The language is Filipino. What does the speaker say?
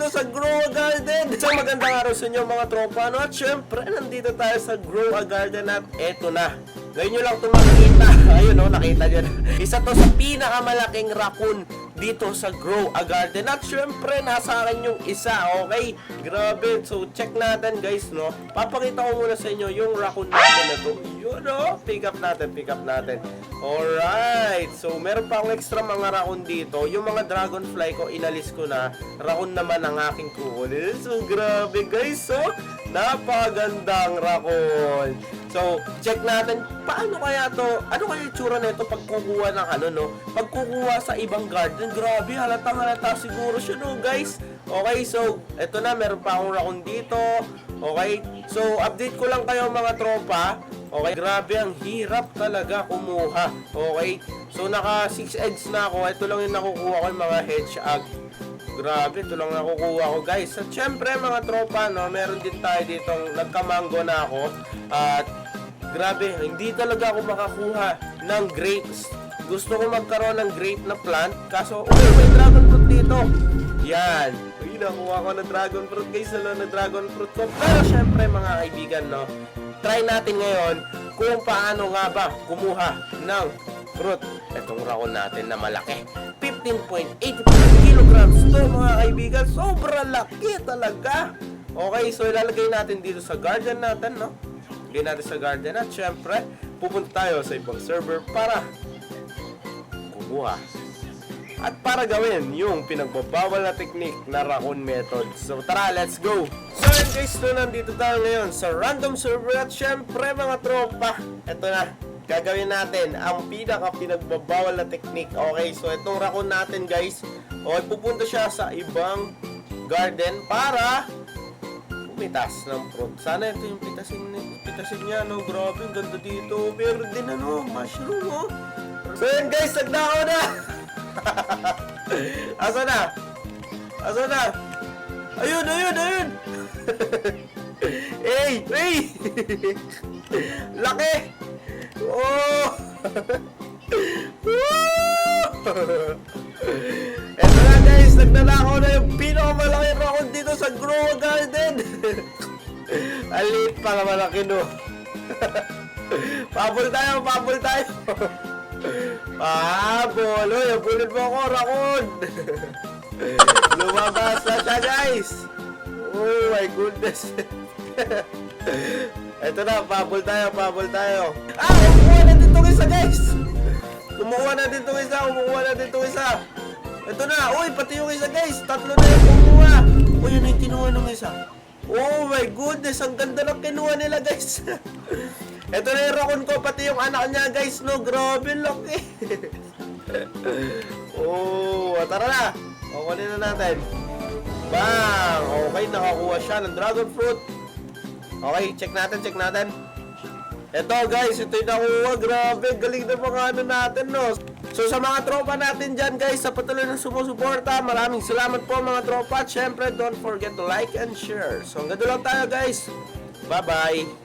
dito sa Grow a Garden. Isang magandang araw sa inyo mga tropa, no? At syempre, nandito tayo sa Grow a Garden at eto na. Ngayon nyo lang ito makikita. Ayun, no? Nakita nyo na. Isa to sa pinakamalaking raccoon dito sa Grow a Garden. At syempre, nasa akin yung isa, okay? Grabe. So, check natin, guys, no? Papakita ko muna sa inyo yung raccoon natin na to. Yun, no? Pick up natin. Alright. So, meron pa akong extra mga raccoon dito. Yung mga dragonfly ko, inalis ko na. Raccoon naman ang aking kukunin. So, grabe, guys. So, napakagandang raccoon. So, check natin, paano kaya to, ano kaya yung tsura nito pag kukuha ng ano, no? Pag kukuha sa ibang garden, grabe, halatang-halata siguro siya, no, guys? Okay, so, eto na, meron pa akong raccoon dito. Okay, so, update ko lang kayo mga tropa. Okay, grabe, ang hirap talaga kumuha. Okay, so, naka 6 eggs na ako. Ito lang yung nakukuha ko, yung mga hedgehog. Grabe, ito lang nakukuha ko, guys. At syempre, mga tropa, no, meron din tayo ditong nagkamango na ako. At grabe, hindi talaga ako makakuha ng grapes. Gusto ko magkaroon ng grape na plant. Kaso, may dragon fruit dito. Yan. Uy, nakuha ko ng dragon fruit, guys. Salo na dragon fruit ko. Pero syempre, mga kaibigan, no, try natin ngayon kung paano nga ba kumuha ng fruit. Itong raccoon natin na malaki. 15.85 kilograms to, mga kaibigan. Sobrang laki talaga. Okay, so ilalagay natin dito sa garden natin, no? Lagay natin sa garden at syempre, pupunta tayo sa ibang server para kumuha. At para gawin yung pinagbabawal na technique na raccoon method. So tara, let's go! So yun guys, so nandito tayo ngayon sa random server at syempre mga tropa, eto na. Gagawin natin ang pinagbabawal na technique. Okay, so itong raccoon natin, guys, okay, pupunta siya sa ibang garden para pumitas ng fruit. Sana ito yung pitasin niya, no? Grabe, ang ganda dito. Meron din, ano, mushroom, no? So yun, guys, nagnakaw na! Asa na? Ayun! Hey! Laki! Oh! Eto na, guys, nagnanakaw na yung pinakamalaki raccoon dito sa Grow a Garden. Alit pa naman malaki, no? Pabol tayo. Pabol! Uy, abulin mo ako, raccoon. Lumabas na siya, guys. Oh my goodness. Eto na, pabol tayo. Kumuha na din itong isa, guys. Kumuha na din itong isa. Eto na, uy, pati yung isa, guys. Tatlo na yung kumuha. Uy, yun yung kinuha ng isa. Oh my goodness, ang ganda ng kinuha nila, guys. Eto na yung raccoon ko, pati yung anak niya, guys, no. Grabe, laki. Oh, tara na. Kukunin na natin. Bang! Okay, nakakuha siya ng dragon fruit. Okay, check natin. Ito, guys, ito yung nakuha. Grabe, galing na mga ano natin, no? So, sa mga tropa natin dyan, guys, sa patuloy na sumusuporta, maraming salamat po mga tropa. At syempre, don't forget to like and share. So, hanggang doon lang tayo, guys. Bye-bye!